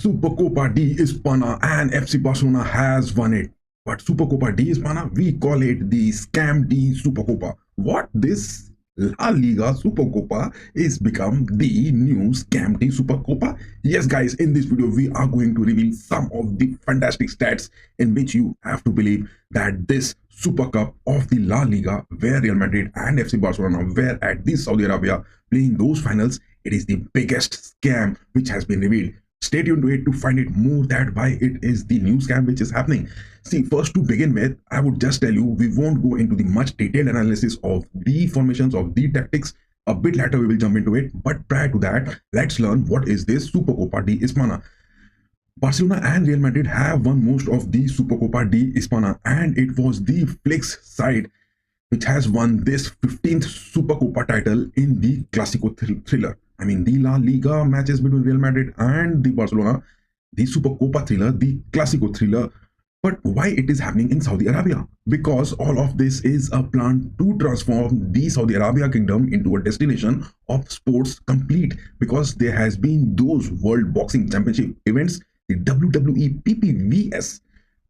Supercopa de España and FC Barcelona has won it. But Supercopa de España, we call it the Scam de Supercopa. What? This La Liga Supercopa is become the new Scam de Supercopa? Yes, guys, in this video, we are going to reveal some of the fantastic stats in which you have to believe that this Super Cup of the La Liga, where Real Madrid and FC Barcelona were at the Saudi Arabia playing those finals, it is the biggest scam which has been revealed. Stay tuned to it to find it more that why it is the new scam which is happening. See, first to begin with, I would just tell you we won't go into the much detailed analysis of the formations of the tactics. A bit later we will jump into it, but prior to that, let's learn what is this Supercopa de España. Barcelona and Real Madrid have won most of the Supercopa de España, and it was the Flick's side which has won this 15th Supercopa title in the Clasico thriller. I mean, the La Liga matches between Real Madrid and the Barcelona, the Supercopa thriller, the Clasico thriller. But why it is happening in Saudi Arabia? Because all of this is a plan to transform the Saudi Arabia kingdom into a destination of sports complete. Because there has been those World Boxing Championship events, the WWE PPVS,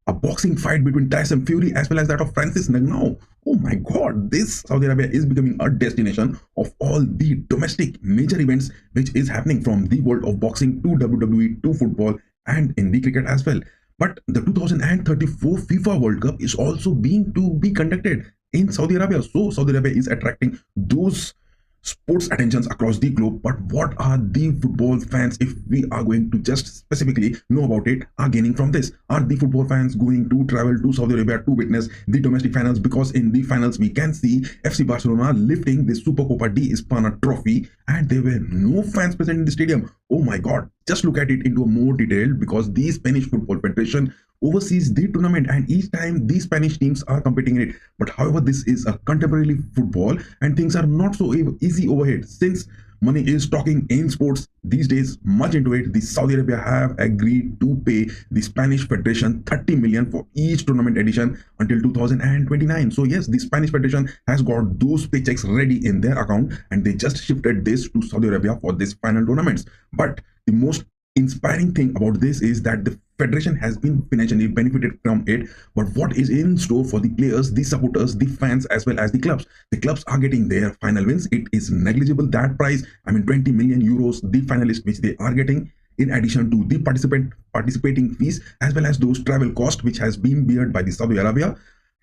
a boxing fight between Tyson Fury as well as that of Francis Ngannou. Oh my god, this Saudi Arabia is becoming a destination of all the domestic major events which is happening, from the world of boxing to WWE to football and in the cricket as well. But the 2034 FIFA World Cup is also being to be conducted in Saudi Arabia. So Saudi Arabia is attracting those sports attentions across the globe. But what are the football fans, if we are going to just specifically know about it, are gaining from this? Are the football fans going to travel to Saudi Arabia to witness the domestic finals? Because in the finals we can see FC Barcelona lifting the Supercopa de España trophy, and there were no fans present in the stadium. Oh my god, just look at it into more detail, because the Spanish Football Federation oversees the tournament and each time the Spanish teams are competing in it. But however, this is a contemporary football and things are not so easy over here. Since money is talking in sports these days, much into it, the Saudi Arabia have agreed to pay the Spanish Federation 30 million for each tournament edition until 2029. So yes, the Spanish Federation has got those paychecks ready in their account, and they just shifted this to Saudi Arabia for this final tournaments. But the most inspiring thing about this is that the federation has been financially benefited from it, but what is in store for the players, the supporters, the fans as well as the clubs? The clubs are getting their final wins. It is negligible, that price. I mean 20 million euros the finalists which they are getting, in addition to the participating fees as well as those travel costs which has been beared by the Saudi Arabia.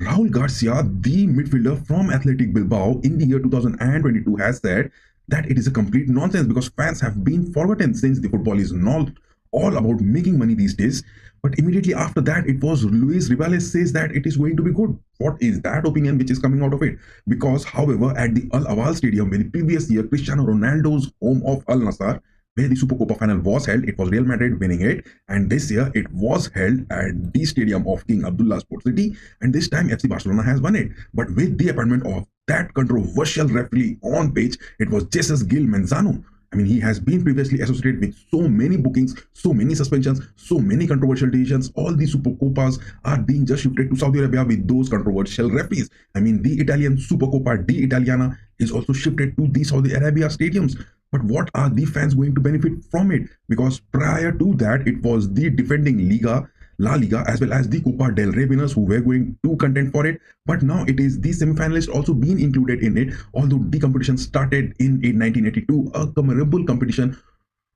Raul Garcia, the midfielder from Athletic Bilbao in the year 2022, has said that it is a complete nonsense because fans have been forgotten since the football is not all about making money these days. But immediately after that, it was Luis Rivales says that it is going to be good. What is that opinion which is coming out of it? Because however, at the Al Awal Stadium, in the previous year, Cristiano Ronaldo's home of Al Nassr, where the Supercopa final was held, it was Real Madrid winning it, and this year it was held at the stadium of King Abdullah Sports City, and this time FC Barcelona has won it. But with the appointment of that controversial referee on pitch, it was Jesus Gil Manzano. I mean, he has been previously associated with so many bookings, so many suspensions, so many controversial decisions. All the Supercopas are being just shifted to Saudi Arabia with those controversial referees. I mean, the Italian Supercopa de Italiana is also shifted to the Saudi Arabia stadiums. But what are the fans going to benefit from it? Because prior to that, it was the defending Liga, La Liga, as well as the Copa del Rey winners who were going to contend for it. But now it is the semi-finalists also being included in it. Although the competition started in 1982, a comparable competition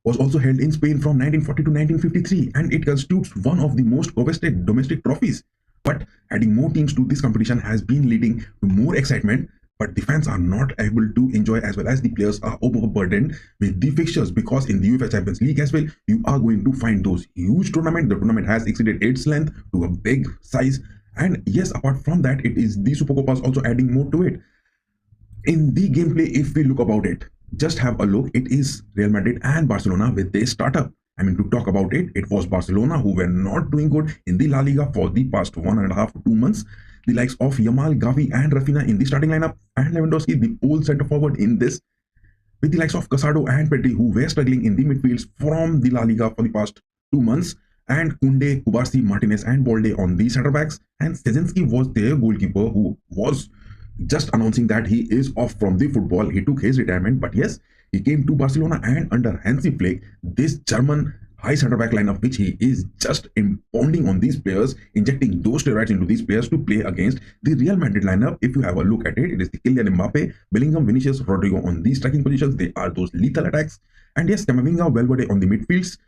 was also held in Spain from 1940 to 1953, and it constitutes one of the most coveted domestic trophies. But adding more teams to this competition has been leading to more excitement, but the fans are not able to enjoy, as well as the players are overburdened with the fixtures, because in the UEFA Champions League as well, you are going to find those huge tournaments. The tournament has exceeded its length to a big size, and yes, apart from that, it is the Supercopas also adding more to it. In the gameplay, if we look about it, just have a look. It is Real Madrid and Barcelona with their startup. I mean, to talk about it, it was Barcelona who were not doing good in the La Liga for the past 1.5 to 2 months. The likes of Yamal, Gavi and Rafinha in the starting lineup, and Lewandowski, the pole center forward in this, with the likes of Casado and Pedri who were struggling in the midfields from the La Liga for the past 2 months, and Koundé, Kubarsi, Martinez and Bolde on the center backs, and Szczęsny was their goalkeeper who was just announcing that he is off from the football. He took his retirement, but yes, he came to Barcelona, and under Hansi Flick, this German high center back lineup which he is just impounding on these players, injecting those steroids into these players to play against the Real Madrid lineup. If you have a look at it, it is the Kylian Mbappe, Bellingham, Vinicius, Rodrigo on these striking positions. They are those lethal attacks. And yes, Camavinga, Valverde on the midfields,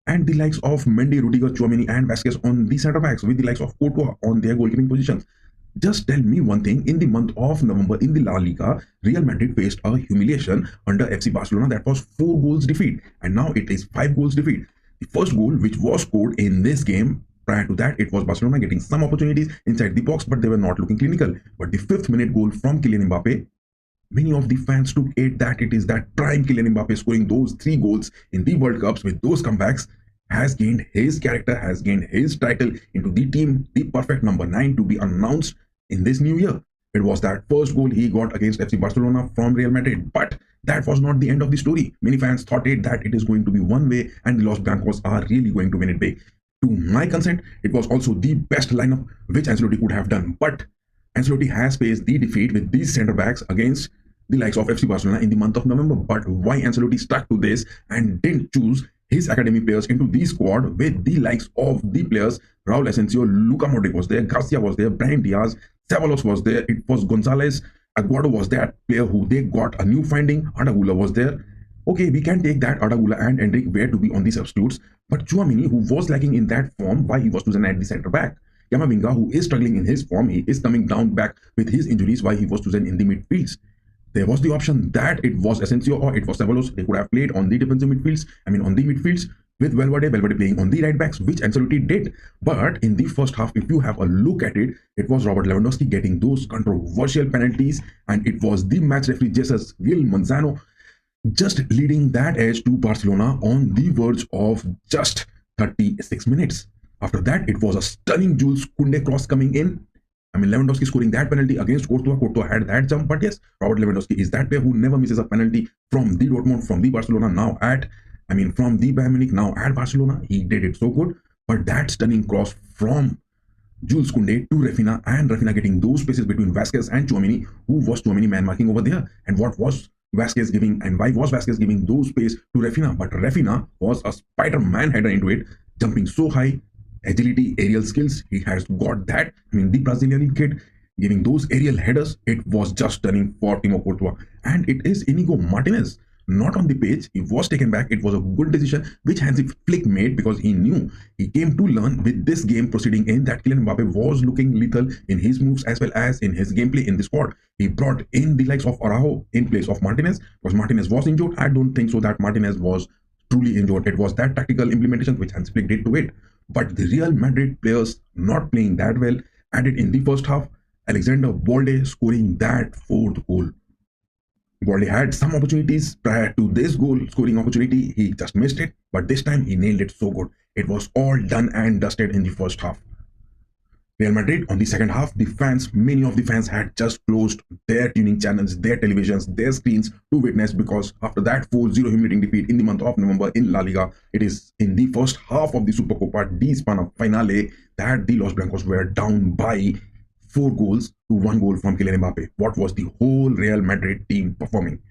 and the likes of Mendy, Rudiger, Tchouaméni and Vasquez on the centre backs, with the likes of Courtois on their goalkeeping positions. Just tell me one thing, in the month of November in the La Liga, Real Madrid faced a humiliation under FC Barcelona that was 4 goals defeat, and now it is 5 goals defeat. The first goal which was scored in this game, prior to that, it was Barcelona getting some opportunities inside the box, but they were not looking clinical. But the 5th minute goal from Kylian Mbappe, many of the fans took it that it is that prime Kylian Mbappe scoring those 3 goals in the World Cups with those comebacks has gained his character, has gained his title into the team, the perfect number 9 to be announced in this new year. It was that first goal he got against FC Barcelona from Real Madrid, but that was not the end of the story. Many fans thought that it is going to be one way and the Los Blancos are really going to win it big. To my consent, it was also the best lineup which Ancelotti could have done, but Ancelotti has faced the defeat with these centre backs against the likes of FC Barcelona in the month of November. But why Ancelotti stuck to this and didn't choose his academy players into the squad with the likes of the players Raul Asensio, Luka Modric was there, Garcia was there, Brahim Diaz, Ceballos was there, it was Gonzalez, Aguado was that player who they got a new finding, Adagula was there. Okay, we can take that Adagula and Endrick were to be on the substitutes, but Tchouaméni, who was lacking in that form, why he was chosen at the centre back? Camavinga, who is struggling in his form, he is coming down back with his injuries, why he was chosen in the midfields. There was the option that it was Asensio or it was Ceballos. They could have played on the defensive midfields, on the midfields with Valverde playing on the right backs, which Ancelotti did. But in the first half, if you have a look at it, it was Robert Lewandowski getting those controversial penalties, and it was the match referee Jesus Gil Manzano just leading that edge to Barcelona on the verge of just 36 minutes. After that, it was a stunning Jules Koundé cross coming in. Lewandowski scoring that penalty against Courtois. Courtois had that jump, but yes, Robert Lewandowski is that player who never misses a penalty from the Dortmund, from the Barcelona, now at, from the Bayern Munich, now at Barcelona. He did it so good, but that stunning cross from Jules Koundé to Rafinha, and Rafinha getting those spaces between Vasquez and Tchouaméni, who was Tchouaméni man marking over there, and what was Vasquez giving, and why was Vasquez giving those space to Rafinha? But Rafinha was a Spider-Man header into it, jumping so high, agility, aerial skills, he has got that. The Brazilian kid giving those aerial headers, it was just stunning for Timo Courtois. And it is Inigo Martinez, not on the pitch. He was taken back. It was a good decision which Hansi Flick made, because he knew, he came to learn with this game proceeding in that Kylian Mbappe was looking lethal in his moves as well as in his gameplay in the squad. He brought in the likes of Araujo in place of Martinez, because Martinez was injured. I don't think so that Martinez was truly injured. It was that tactical implementation which Hansi Flick did to it. But the Real Madrid players not playing that well, added in the first half, Alexander Balde scoring that 4th goal. Balde had some opportunities prior to this goal scoring opportunity, he just missed it, but this time he nailed it so good. It was all done and dusted in the first half. Real Madrid on the second half, the fans, many of the fans had just closed their tuning channels, their televisions, their screens to witness, because after that 4-0 humiliating defeat in the month of November in La Liga, it is in the first half of the Supercopa de España finale that the Los Blancos were down by 4 goals to 1 goal from Kylian Mbappe. What was the whole Real Madrid team performing?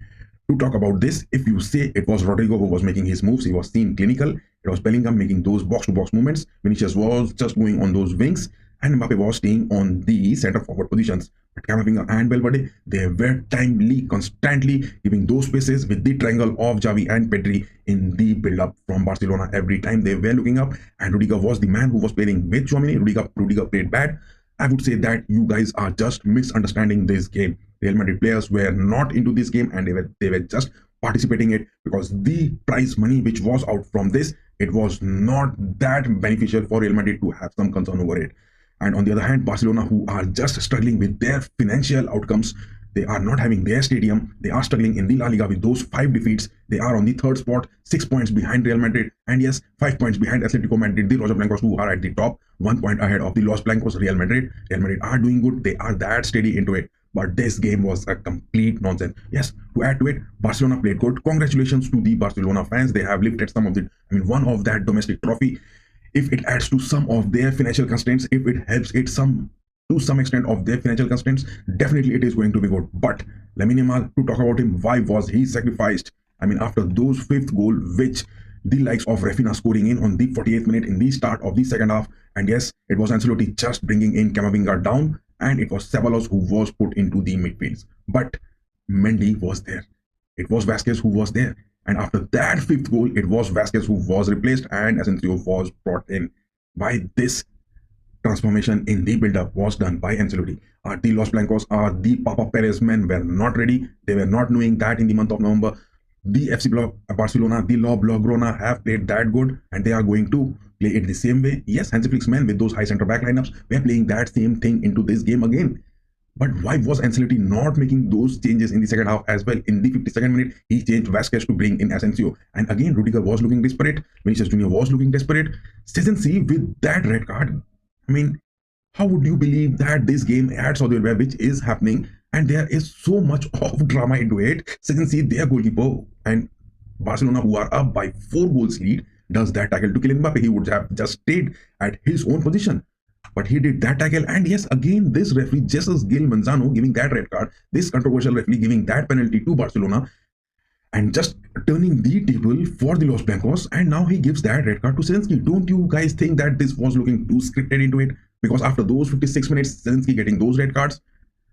To talk about this, if you say it was Rodrigo who was making his moves, he was seen clinical. It was Bellingham making those box-to-box movements. Vinicius was just going on those wings, and Mbappe was staying on the center-forward positions. But Camavinga and Valverde, they were timely, constantly giving those spaces with the triangle of Xavi and Pedri in the build-up from Barcelona. Every time they were looking up, and Rudiger was the man who was playing with Tchouaméni. Rudiger played bad. I would say that you guys are just misunderstanding this game. Real Madrid players were not into this game, and they were just participating it because the prize money which was out from this, it was not that beneficial for Real Madrid to have some concern over it. And on the other hand, Barcelona, who are just struggling with their financial outcomes, they are not having their stadium. They are struggling in the La Liga with those 5 defeats. They are on the 3rd spot, 6 points behind Real Madrid. And yes, 5 points behind Atletico Madrid, the Los Blancos, who are at the top, 1 point ahead of the Los Blancos, Real Madrid. Real Madrid are doing good. They are that steady into it. But this game was a complete nonsense. Yes, to add to it, Barcelona played good. Congratulations to the Barcelona fans. They have lifted some of the, one of that domestic trophy. If it adds to some of their financial constraints, if it helps it to some extent of their financial constraints, definitely it is going to be good. But Lamine Yamal, to talk about him, why was he sacrificed? After those 5th goal, which the likes of Rafinha scoring in on the 48th minute in the start of the second half. And yes, it was Ancelotti just bringing in Camavinga down, and it was Ceballos who was put into the midfields. But Mendy was there. It was Vasquez who was there. And after that fifth goal, it was Vasquez who was replaced and Asensio was brought in. By this transformation in the build-up was done by Ancelotti. The Los Blancos are the Papa Perez men were not ready. They were not knowing that in the month of November, the FC Barcelona, the La Blaugrana have played that good and they are going to play it the same way. Yes, Hansi Flick's men with those high centre-back lineups were playing that same thing into this game again. But why was Ancelotti not making those changes in the second half as well? In the 52nd minute, he changed Vasquez to bring in Asensio. And again, Rudiger was looking desperate. Vinicius Jr. was looking desperate. Szczęsny with that red card. I mean, how would you believe that this game at Saudi Arabia, which is happening, and there is so much of drama into it? Szczęsny, their goalkeeper, and Barcelona, who are up by 4 goals lead, does that tackle to Kylian Mbappe. He would have just stayed at his own position. But he did that tackle, and yes, again, this referee, Jesus Gil Manzano, giving that red card, this controversial referee giving that penalty to Barcelona, and just turning the table for the Los Blancos, and now he gives that red card to Szczęsny. Don't you guys think that this was looking too scripted into it? Because after those 56 minutes, Szczęsny getting those red cards,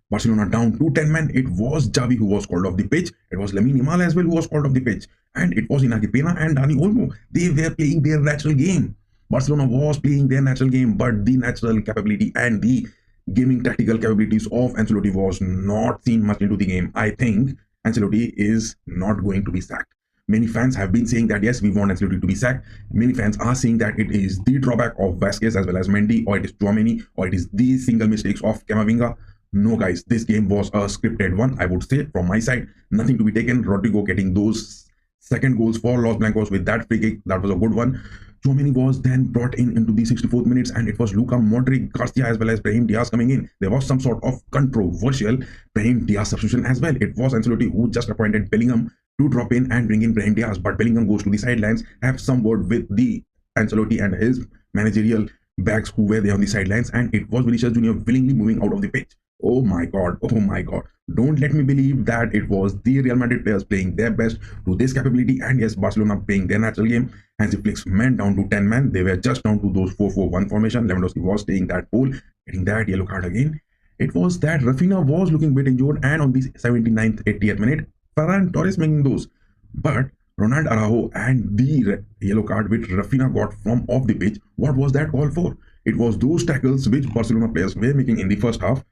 Barcelona down to 10 men. It was Xavi who was called off the pitch. It was Lamine Yamal as well who was called off the pitch. And it was Inaki Pena and Dani Olmo. They were playing their natural game. Barcelona was playing their natural game, but the natural capability and the gaming tactical capabilities of Ancelotti was not seen much into the game. I think Ancelotti is not going to be sacked. Many fans have been saying that, yes, we want Ancelotti to be sacked. Many fans are saying that it is the drawback of Vasquez as well as Mendy, or it is Tchouaméni, or it is the single mistakes of Camavinga. No, guys, this game was a scripted one, I would say, from my side. Nothing to be taken. Rodrigo getting those second goals for Los Blancos with that free kick. That was a good one. Tchouaméni was then brought in into the 64th minutes, and it was Luka Modric, Garcia as well as Brahim Diaz coming in. There was some sort of controversial Brahim Diaz substitution as well. It was Ancelotti who just appointed Bellingham to drop in and bring in Brahim Diaz, but Bellingham goes to the sidelines, have some word with the Ancelotti and his managerial backs who were there on the sidelines, and it was Vinicius Jr. willingly moving out of the pitch. Oh my god, oh my god. Don't let me believe that it was the Real Madrid players playing their best to this capability, and yes, Barcelona playing their natural game. Hansi Flick's men down to 10 men. They were just down to those 4-4-1 formation. Lewandowski was staying that pole, getting that yellow card again. It was that Rafinha was looking a bit injured, and on the 79th, 80th minute, Ferran Torres making those. But Ronald Araujo and the yellow card which Rafinha got from off the pitch, what was that call for? It was those tackles which Barcelona players were making in the first half.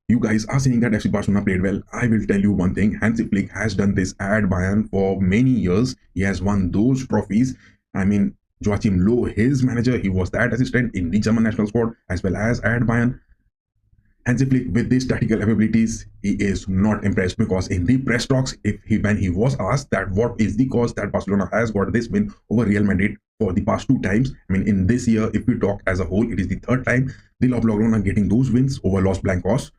You guys are saying that FC Barcelona played well. I will tell you one thing. Hansi Flick has done this at Bayern for many years. He has won those trophies. I mean, Joachim Low, his manager, he was that assistant in the German national squad as well as at Bayern. Hansi Flick, with these tactical capabilities, he is not impressed, because in the press talks, when he was asked that what is the cause that Barcelona has got this win over Real Madrid for the past 2 times, I mean, in this year, if we talk as a whole, it is the 3rd time the La Blaugrana getting those wins over Los Blancos.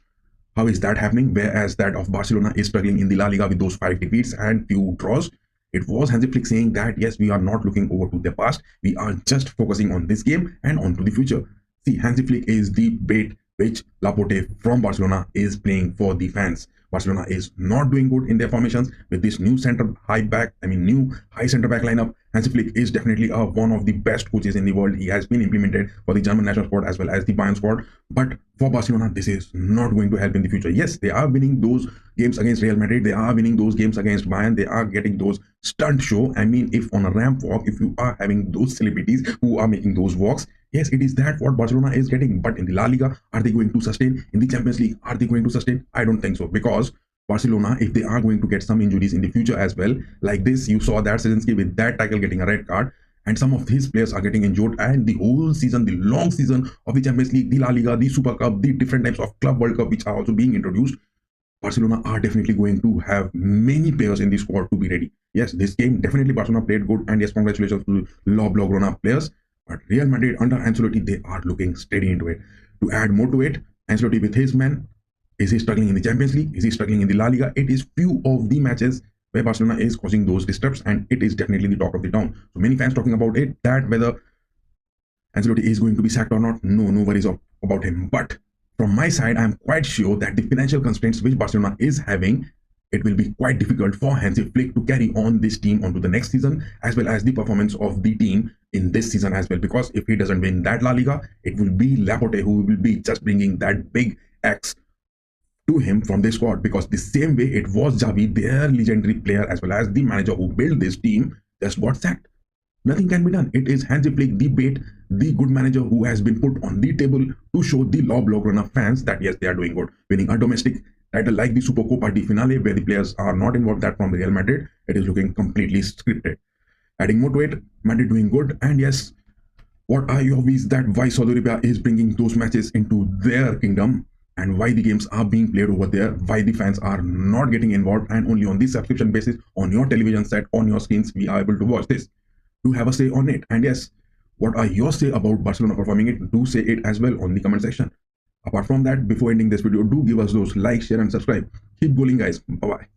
How is that happening? Whereas that of Barcelona is struggling in the La Liga with those 5 defeats and few draws. It was Hansi Flick saying that, yes, we are not looking over to the past. We are just focusing on this game and on to the future. See, Hansi Flick is the bait which Laporte from Barcelona is playing for the fans. Barcelona is not doing good in their formations with this new new high center back lineup. Hansi Flick is definitely one of the best coaches in the world. He has been implemented for the German national squad as well as the Bayern squad. But for Barcelona, this is not going to help in the future. Yes, they are winning those games against Real Madrid. They are winning those games against Bayern. They are getting those stunt show. I mean, if on a ramp walk, if you are having those celebrities who are making those walks, yes, it is that what Barcelona is getting. But in the La Liga, are they going to sustain? In the Champions League, are they going to sustain? I don't think so, because Barcelona, if they are going to get some injuries in the future as well, like this, you saw that Szczęsny with that tackle getting a red card, and some of his players are getting injured, and the whole season, the long season of the Champions League, the La Liga, the Super Cup, the different types of Club World Cup which are also being introduced, Barcelona are definitely going to have many players in the squad to be ready. Yes, this game definitely Barcelona played good, and yes, congratulations to La Blaugrana players. But Real Madrid under Ancelotti, they are looking steady into it. To add more to it, Ancelotti with his men, is he struggling in the Champions League? Is he struggling in the La Liga? It is few of the matches where Barcelona is causing those disturbs, and it is definitely the talk of the town. So many fans talking about it, that whether Ancelotti is going to be sacked or not. No worries about him. But from my side, I am quite sure that the financial constraints which Barcelona is having, it will be quite difficult for Hansi Flick to carry on this team onto the next season, as well as the performance of the team in this season as well. Because if he doesn't win that La Liga, it will be Laporte who will be just bringing that big X to him from the squad, because the same way it was Javi, their legendary player as well as the manager who built this team, just got sacked. Nothing can be done. It is Hansi Flick, the bait, the good manager who has been put on the table to show the law Blaugrana fans that yes, they are doing good. Winning a domestic title like the Supercopa de Finale, where the players are not involved, that from Real Madrid, it is looking completely scripted. Adding more to it, Madrid doing good, and yes, what are your views that why Saudi Arabia is bringing those matches into their kingdom, and why the games are being played over there, why the fans are not getting involved, and only on the subscription basis on your television set, on your screens, we are able to watch this. Do have a say on it. And yes, what are your say about Barcelona performing it? Do say it as well on the comment section. Apart from that, before ending this video, do give us those like, share and subscribe. Keep going guys. Bye bye.